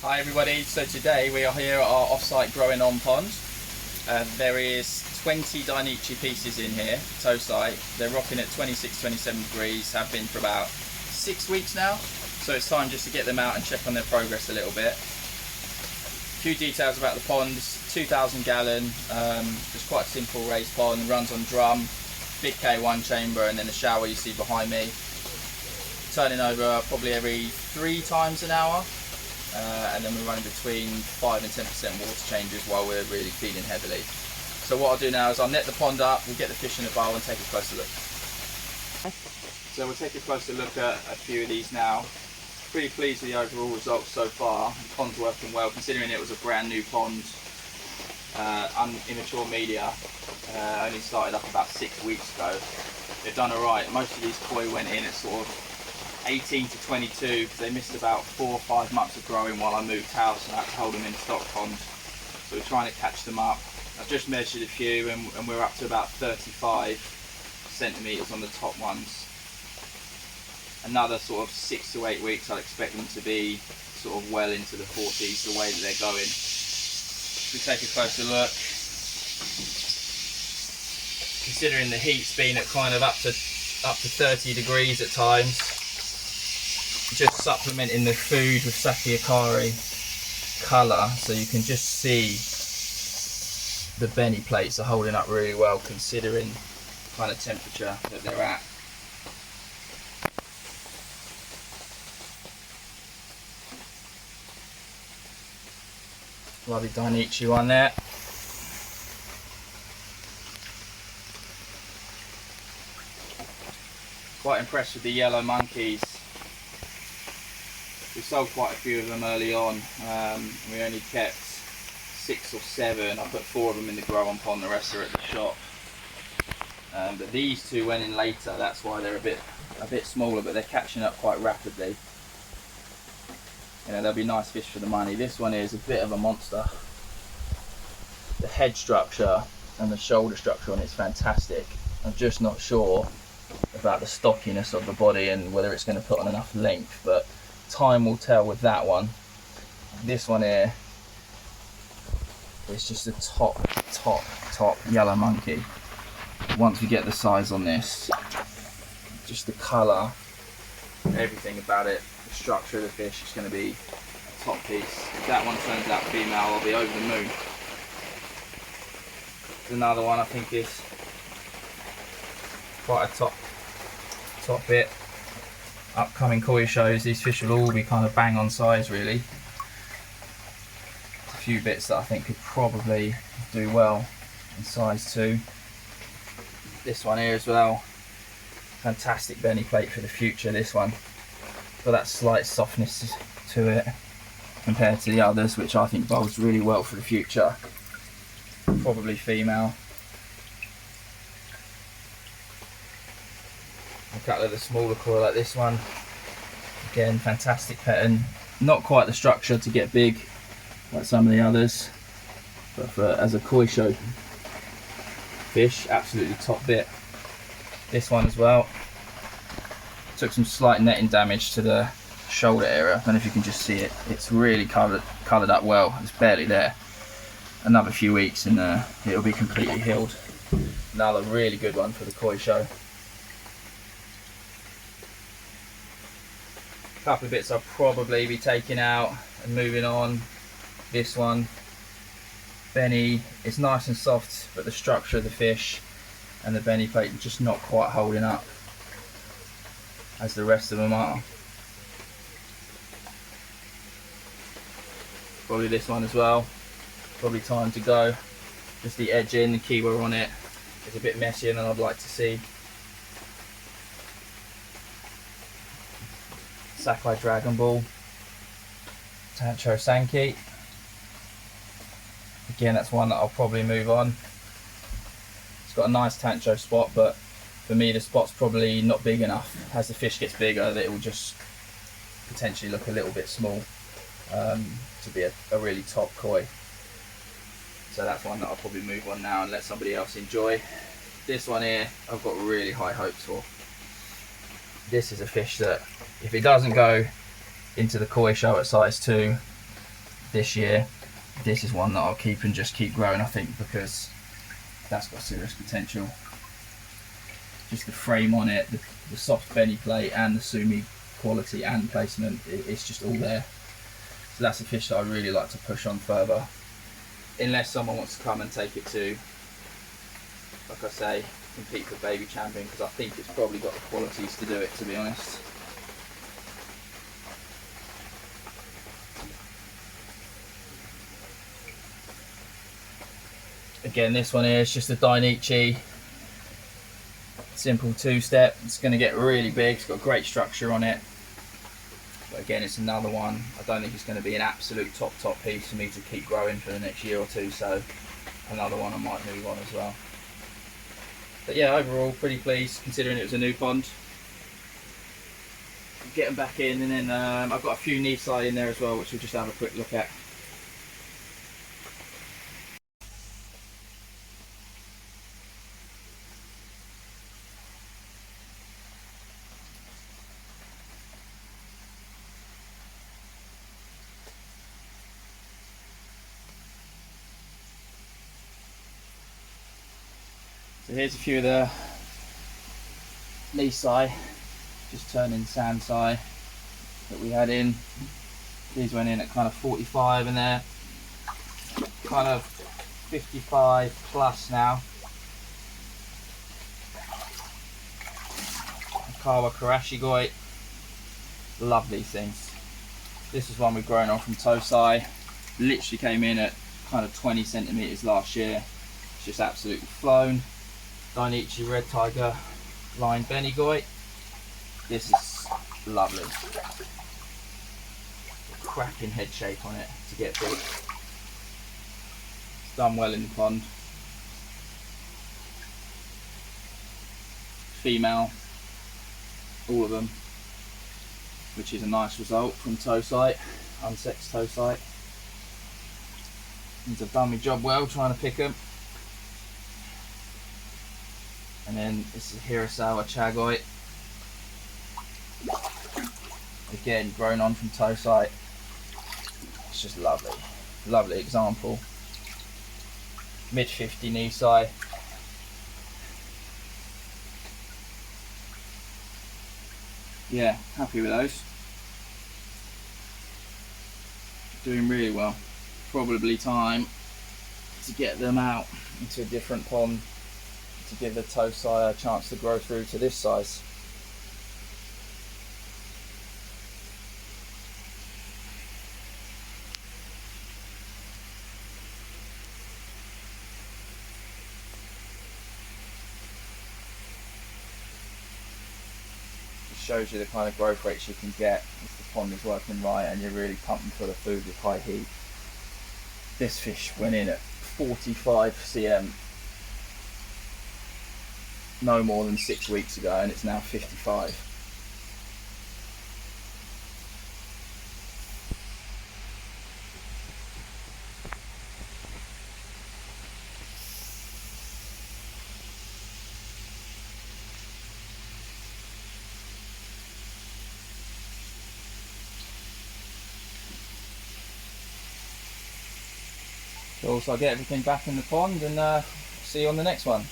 Hi everybody, so today we are here at our off-site growing on pond. There is 20 Dainichi pieces in here, toe site. They're rocking at 26-27 degrees, have been for about 6 weeks now. So it's time just to get them out and check on their progress a little bit. A few details about the pond. It's 2,000 gallon, just quite a simple raised pond, runs on drum, big K1 chamber, and then the shower you see behind me. Turning over probably every 3 times an hour. And then we're running between 5 and 10% water changes while we're really feeding heavily. So what I'll do now is I'll net the pond up, we'll get the fish in the bowl and take a closer look. So we'll take a closer look at a few of these now. Pretty pleased with the overall results so far. The pond's working well considering it was a brand new pond, immature media, only started up about 6 weeks ago. They've done alright. Most of these koi went in at sort of 18 to 22 because they missed about 4 or 5 months of growing while I moved house and I had to hold them in stock pond. So we're trying to catch them up. I've just measured a few and we're up to about 35 centimetres on the top ones. Another sort of 6 to 8 weeks I'd expect them to be sort of well into the 40s the way that they're going. If we take a closer look, considering the heat's been at kind of up to 30 degrees at times, just supplementing the food with sake akari colour so you can just see the benny plates are holding up really well considering the kind of temperature that they're at. Lovely Dainichi one there. Quite impressed with the yellow monkeys. We sold quite a few of them early on. We only kept 6 or 7. I put 4 of them in the grow on pond, the rest are at the shop. But these 2 went in later, that's why they're a bit smaller, but they're catching up quite rapidly. You know, they'll be nice fish for the money. This one is a bit of a monster. The head structure and the shoulder structure on it's fantastic. I'm just not sure about the stockiness of the body and whether it's going to put on enough length, but time will tell with that one. This one here is just a top yellow monkey. Once we get the size on this, just the colour, everything about it, the structure of the fish is going to be a top piece. If that one turns out female, I'll be over the moon. Another one I think is quite a top bit. Upcoming koi shows, these fish will all be kind of bang on size really. A few bits that I think could probably do well in size 2. This one here as well, fantastic benny plate for the future, this one. Got that slight softness to it compared to the others, which I think bodes really well for the future. Probably female. A couple of the smaller koi like this one, again fantastic pattern, not quite the structure to get big like some of the others, but as a koi show fish, absolutely top bit. This one as well, took some slight netting damage to the shoulder area, I don't know if you can just see it, it's really coloured up well, it's barely there. Another few weeks and it'll be completely healed. Another really good one for the koi show. Couple of bits I'll probably be taking out and moving on. This one, benny, it's nice and soft, but the structure of the fish and the benny plate just not quite holding up as the rest of them are. Probably this one as well, probably time to go. Just the edging, the kiwa on it is a bit messier than I'd like to see. Sakai Dragon Ball, Tancho Sankey. Again, that's one that I'll probably move on. It's got a nice Tancho spot, but for me the spot's probably not big enough. As the fish gets bigger, it will just potentially look a little bit small to be a really top koi. So that's one that I'll probably move on now and let somebody else enjoy. This one here, I've got really high hopes for. This is a fish that, if it doesn't go into the koi show at size 2, this year. This is one that I'll keep and just keep growing, I think, because that's got serious potential. Just the frame on it, the soft benny plate and the sumi quality and placement, it's just all there. So that's a fish that I really like to push on further, unless someone wants to come and take it to, like I say, compete for baby champion, because I think it's probably got the qualities to do it, to be honest. Again, this one here is just a Dainichi, simple two-step. It's going to get really big. It's got great structure on it. But again, it's another one. I don't think it's going to be an absolute top piece for me to keep growing for the next year or two. So another one I might move on as well. But yeah, overall pretty pleased considering it was a new pond. Get them back in, and then I've got a few Nisai in there as well, which we'll just have a quick look at. So here's a few of the Nisai, just turning Sansai that we had in. These went in at kind of 45 and they're kind of 55 plus now. Kawa Karashigoi, love these things. This is one we've grown on from Tosai, literally came in at kind of 20 centimeters last year. It's just absolutely flown. Dainichi Red Tiger Line Benigoi. This is lovely. Cracking head shape on it to get big. It's done well in the pond. Female, all of them, which is a nice result from Tosai, unsexed Tosai. Means I've done my job well trying to pick them. And then this is Hirasawa Chagoi. Again, grown on from Tosai. It's just lovely. Lovely example. Mid 50 Nisai. Yeah, happy with those. Doing really well. Probably time to get them out into a different pond to give the Tosai a chance to grow through to this size. It shows you the kind of growth rates you can get if the pond is working right and you're really pumping full of food with high heat. This fish went in at 45 cm no more than 6 weeks ago, and it's now 55. Cool, so I'll get everything back in the pond and see you on the next one.